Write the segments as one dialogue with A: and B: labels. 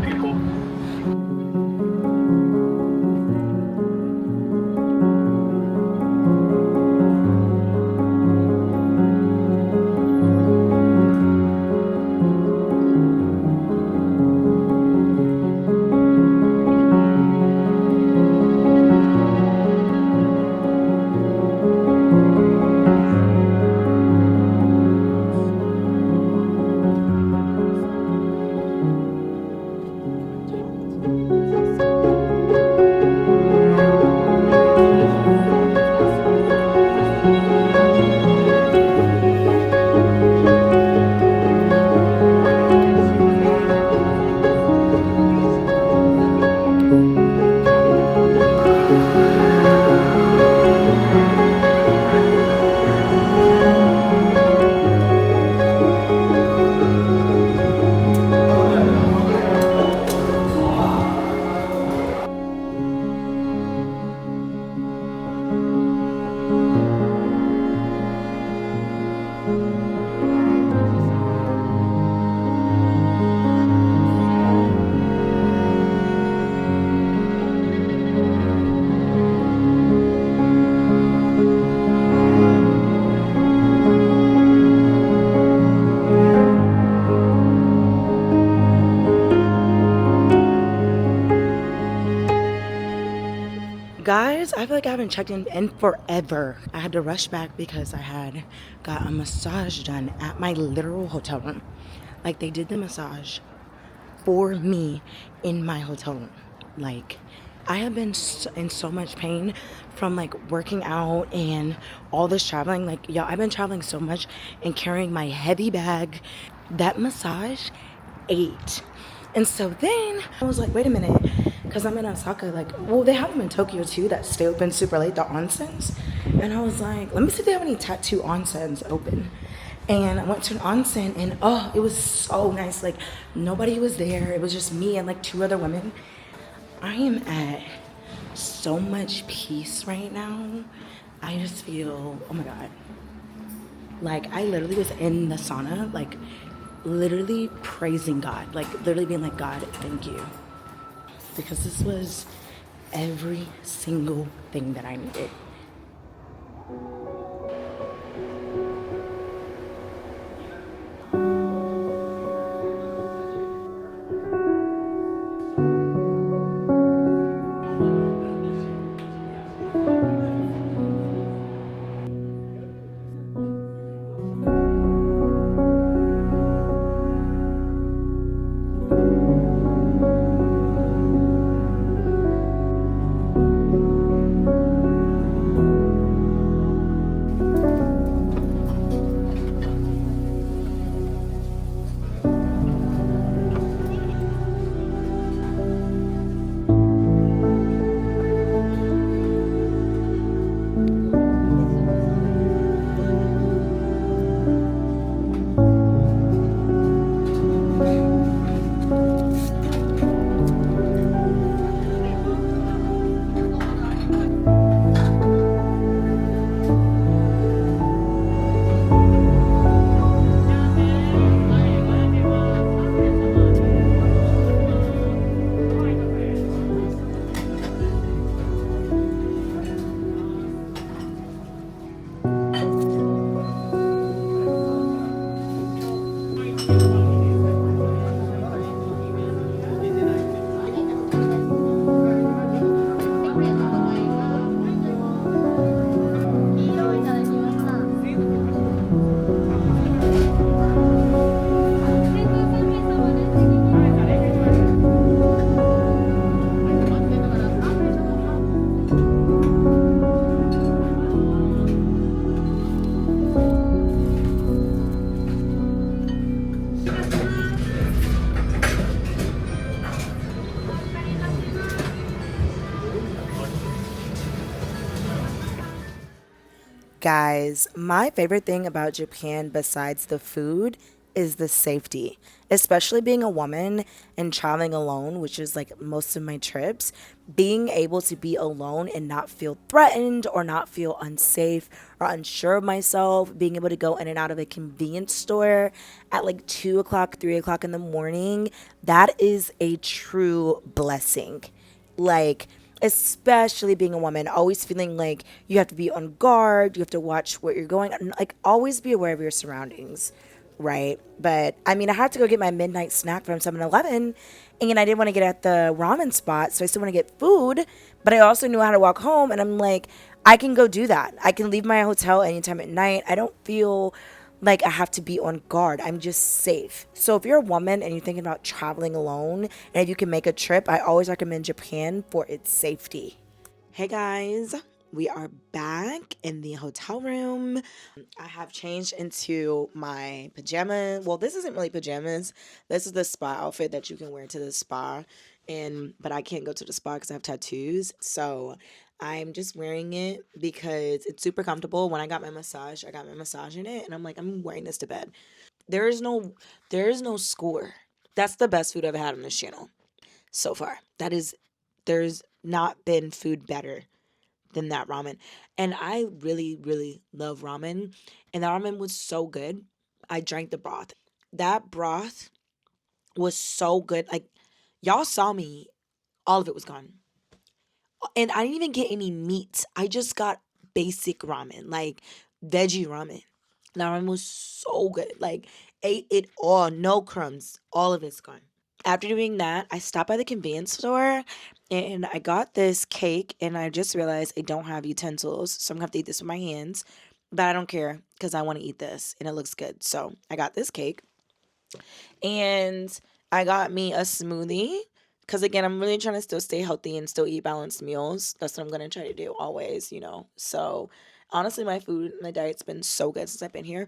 A: people.
B: Guys, I feel like I haven't checked in forever. I had to rush back because I had got a massage done at my literal hotel room. Like, they did the massage for me in my hotel room. Like, I have been in so much pain from like working out and all this traveling. Like, y'all, I've been traveling so much and carrying my heavy bag. That massage ate. And so then I was like, wait a minute, because I'm in Osaka. Like, well, they have them in Tokyo too that stay open super late, the onsens. And I was like, let me see if they have any tattoo onsens open. And I went to an onsen and oh, it was so nice. Like, nobody was there. It was just me and like two other women. I am at so much peace right now. I just feel, oh my God. Like, I literally was in the sauna, like literally praising God, like literally being like, God, thank you. Because this was every single thing that I needed. Guys, my favorite thing about Japan besides the food is the safety. especially being a woman and traveling alone, which is like most of my trips. Being able to be alone and not feel threatened or not feel unsafe or unsure of myself, being able to go in and out of a convenience store at like 2 o'clock, 3 o'clock in the morning, that is a true blessing. Like, especially being a woman, always feeling like you have to be on guard, you have to watch where you're going, and like always be aware of your surroundings, right? But I mean, I had to go get my midnight snack from 7-Eleven, and I didn't want to get at the ramen spot, so I still want to get food, but I also knew how to walk home, and I'm like, I can go do that. I can leave my hotel anytime at night. I don't feel like I have to be on guard. I'm just safe. So if you're a woman and you're thinking about traveling alone and if you can make a trip, I always recommend Japan for its safety. Hey guys, we are back in the hotel room. I have changed into my pajama. Well, this isn't really pajamas. This is the spa outfit that you can wear to the spa. And but I can't go to the spa because I have tattoos. So I'm just wearing it because it's super comfortable. When I got my massage in it, and I'm like, I'm wearing this to bed. There is no there is no score. That's the best food I've had on this channel so far. There's not been food better than that ramen. And I really, really love ramen. And the ramen was so good. I drank the broth. That broth was so good. Like, y'all saw me, all of it was gone. And I didn't even get any meat. I just got basic ramen, like veggie ramen. The ramen was so good. Like, ate it all, no crumbs. All of it's gone. After doing that, I stopped by the convenience store and I got this cake and I just realized I don't have utensils. So I'm gonna have to eat this with my hands. But I don't care because I want to eat this and it looks good. So I got this cake and I got me a smoothie. Because again, I'm really trying to still stay healthy and still eat balanced meals. That's what I'm gonna try to do always. So honestly, my food and my diet's been so good since I've been here.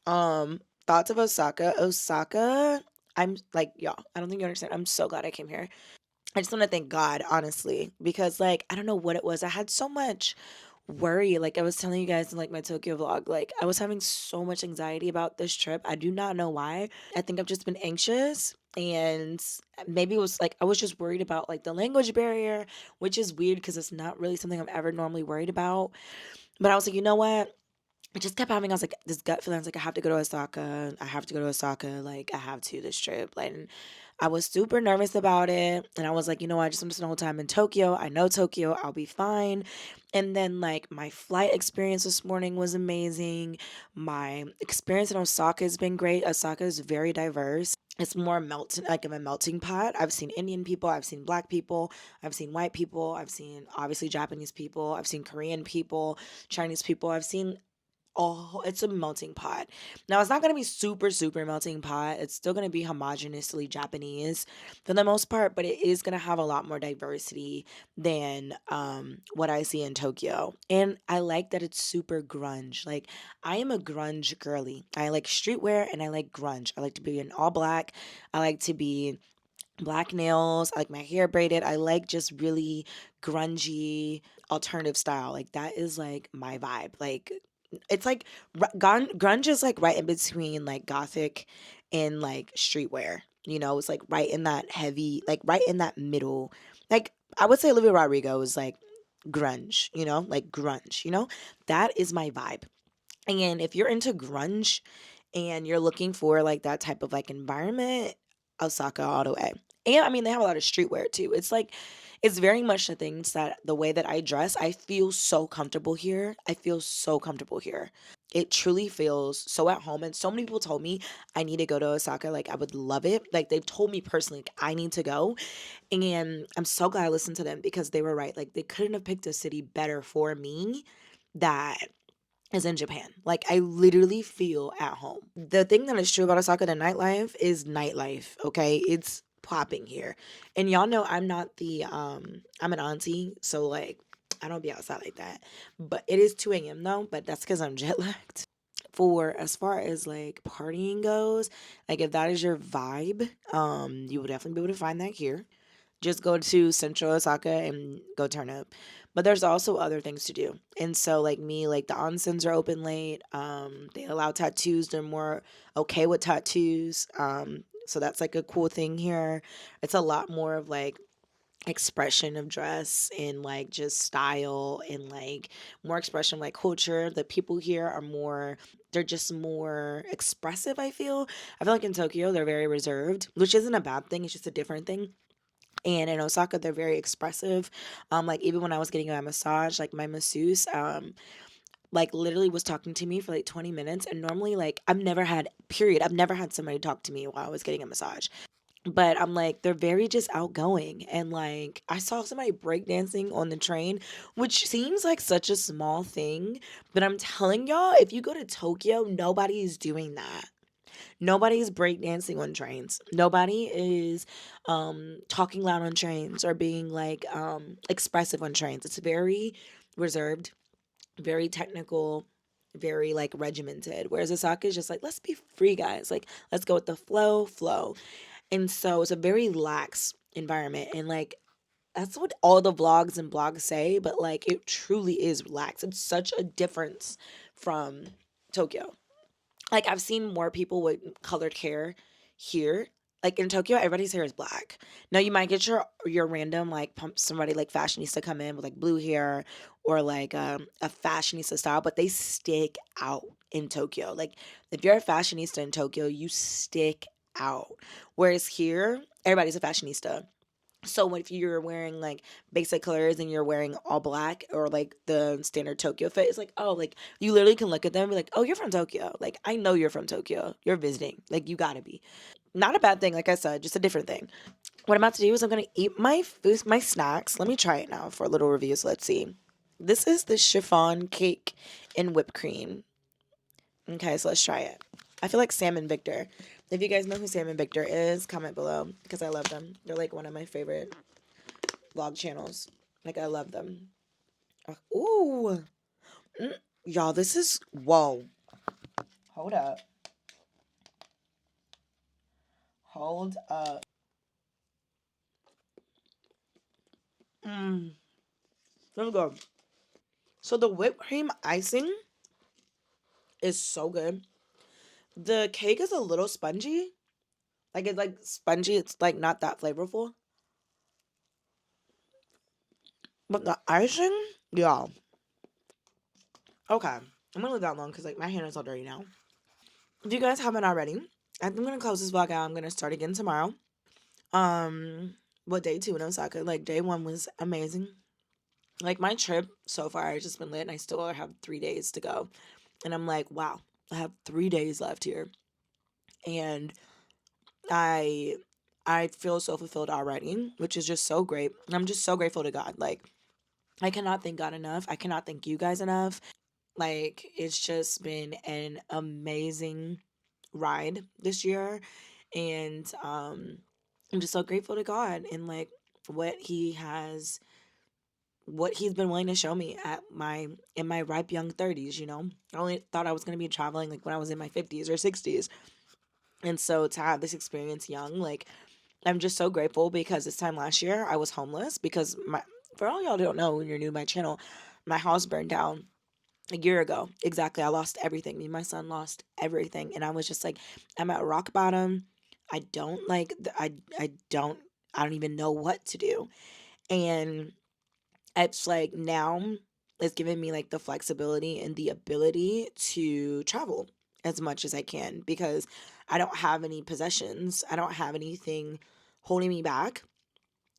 B: Thoughts of Osaka. Osaka, I'm like, y'all, I don't think you understand. I'm so glad I came here. I just want to thank God, honestly, because like I don't know what it was. I had so much worry. Like I was telling you guys in like my Tokyo vlog, like I was having so much anxiety about this trip. I do not know why. I think I've just been anxious and maybe it was like I was just worried about like the language barrier, which is weird because it's not really something I'm ever normally worried about. But I was like, you know what? I just kept having, I was like, this gut feeling. I was like, I have to go to Osaka. I have to go to Osaka. Like, I have to this trip. Like, and I was super nervous about it. And I was like, you know what? I just want to spend the whole time in Tokyo. I know Tokyo. I'll be fine. And then, like, my flight experience this morning was amazing. My experience in Osaka has been great. Osaka is very diverse. It's more melting, like of a melting pot. I've seen Indian people, I've seen black people, I've seen white people, I've seen obviously Japanese people, I've seen Korean people, Chinese people, I've seen it's a melting pot. Now it's not gonna be super, super melting pot. It's still gonna be homogenously Japanese for the most part, but it is gonna have a lot more diversity than what I see in Tokyo. And I like that it's super grunge. Like I am a grunge girly. I like streetwear and I like grunge. I like to be in all black. I like to be black nails. I like my hair braided. I like just really grungy alternative style. Like that is like my vibe. Like it's like grunge is like right in between like gothic and like streetwear. It's like right in that heavy, like right in that middle. Like I would say Olivia Rodrigo is like grunge, like grunge. That is my vibe. And if you're into grunge and you're looking for like that type of like environment, Osaka all the way. And I mean, they have a lot of streetwear too. It's like, it's very much the things that the way that I dress, I feel so comfortable here. I feel so comfortable here. It truly feels so at home. And so many people told me I need to go to Osaka. Like, I would love it. Like, they've told me personally, like, I need to go. And I'm so glad I listened to them because they were right. Like, they couldn't have picked a city better for me that is in Japan. Like I literally feel at home. The thing that is true about Osaka, the nightlife is nightlife. Okay, it's popping here, and y'all know I'm not the I'm an auntie, so like I don't be outside like that. But it is 2 a.m. though. But that's because I'm jet lagged. For as far as like partying goes, like if that is your vibe, you will definitely be able to find that here. Just go to Central Osaka and go turn up. But there's also other things to do. And so like me, like the onsens are open late. They allow tattoos. They're more okay with tattoos. So that's like a cool thing here. It's a lot more of like expression of dress and like just style and like more expression of like culture. The people here are more, they're just more expressive, I feel like in Tokyo they're very reserved, which isn't a bad thing, it's just a different thing. And in Osaka they're very expressive. Like even when I was getting my massage, like my masseuse like literally was talking to me for like 20 minutes, and normally like I've never had somebody talk to me while I was getting a massage. But I'm like, they're very just outgoing. And like, I saw somebody breakdancing on the train, which seems like such a small thing. But I'm telling y'all, if you go to Tokyo, nobody is doing that. Nobody's breakdancing on trains. Nobody is talking loud on trains or being like expressive on trains. It's very reserved, very technical, very like regimented. Whereas Osaka is just like, let's be free, guys. Like, let's go with the flow. And so it's a very lax environment. And like, that's what all the vlogs and blogs say, but like, it truly is lax. It's such a difference from Tokyo. Like, I've seen more people with colored hair here. Like in Tokyo, everybody's hair is black. Now you might get your random like pump somebody like fashionista come in with like blue hair or like a fashionista style, but they stick out in Tokyo. Like if you're a fashionista in Tokyo, you stick out. Whereas here, everybody's a fashionista. So if you're wearing like basic colors and you're wearing all black or like the standard Tokyo fit, it's like, oh, like you literally can look at them and be like, oh, you're from Tokyo. Like I know you're from Tokyo. You're visiting. Like you gotta be. Not a bad thing, like I said, just a different thing. What I'm about to do is I'm gonna eat my food, my snacks. Let me try it now for a little review. So let's see. This is the chiffon cake and whipped cream. Okay, so let's try it. I feel like Sam and Victor. If you guys know who Sam and Victor is, comment below because I love them. They're like one of my favorite vlog channels. Like I love them. Ooh, y'all, this is whoa. Hold up. Hold up. Mmm. Let's go. So the whipped cream icing is so good. The cake is a little spongy. Like it's like spongy. It's like not that flavorful. But the icing, y'all. Okay, I'm gonna leave that alone because like my hand is all dirty now. If you guys haven't already, I'm gonna close this vlog out. I'm gonna start again tomorrow. Um, well, day 2 in Osaka. Like day 1 was amazing. Like my trip so far has just been lit, and I still have 3 days to go. And I'm like, wow, I have 3 days left here, and I I feel so fulfilled already, which is just so great. I'm just so grateful to God. Like I cannot thank God enough. I cannot thank you guys enough. Like it's just been an amazing ride this year, and I'm just so grateful to God and like what he has what he's been willing to show me at my in my ripe young 30s, you know. I only thought I was going to be traveling like when I was in my 50s or 60s. And so to have this experience young, like I'm just so grateful because this time last year I was homeless because my for all y'all who don't know when you're new to my channel, my house burned down a year ago. Exactly. I lost everything. Me and my son lost everything. And I was just like, I'm at rock bottom. I don't like, I don't even know what to do. And it's like now it's given me like the flexibility and the ability to travel as much as I can because I don't have any possessions. I don't have anything holding me back.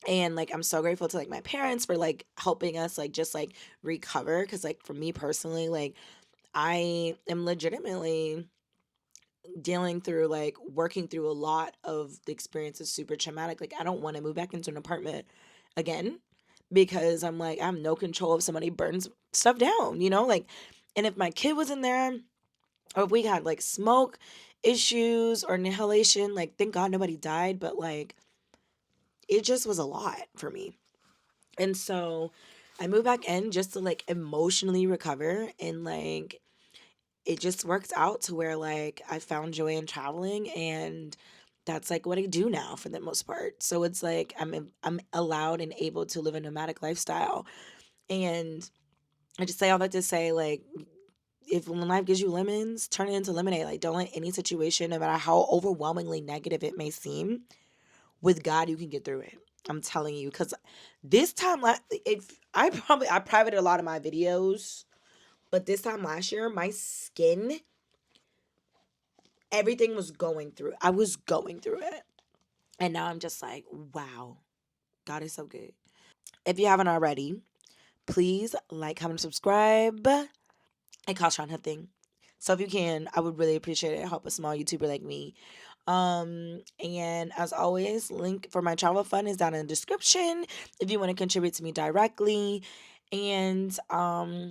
B: And like I'm so grateful to like my parents for like helping us like just like recover because like for me personally like I am legitimately dealing through like working through a lot of the experience is super traumatic. Like I don't want to move back into an apartment again because I'm like I have no control if somebody burns stuff down, you know? Like and if my kid was in there or if we had like smoke issues or inhalation, like thank God nobody died, but like it just was a lot for me. And so I moved back in just to like emotionally recover and like it just worked out to where like I found joy in traveling and that's like what I do now for the most part. So it's like I'm allowed and able to live a nomadic lifestyle. And I just say all that to say like if when life gives you lemons, turn it into lemonade. Like, don't let any situation, no matter how overwhelmingly negative it may seem, with God, you can get through it. I'm telling you, because this time, if I privated a lot of my videos, but this time last year, my skin, everything was going through. I was going through it, and now I'm just like, wow, God is so good. If you haven't already, please like, comment, subscribe. It costs y'all nothing. So if you can, I would really appreciate it. Help a small YouTuber like me. And as always, link for my travel fund is down in the description if you want to contribute to me directly. And I'll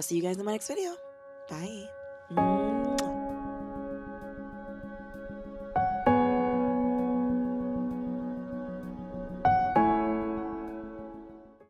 B: see you guys in my next video. Bye.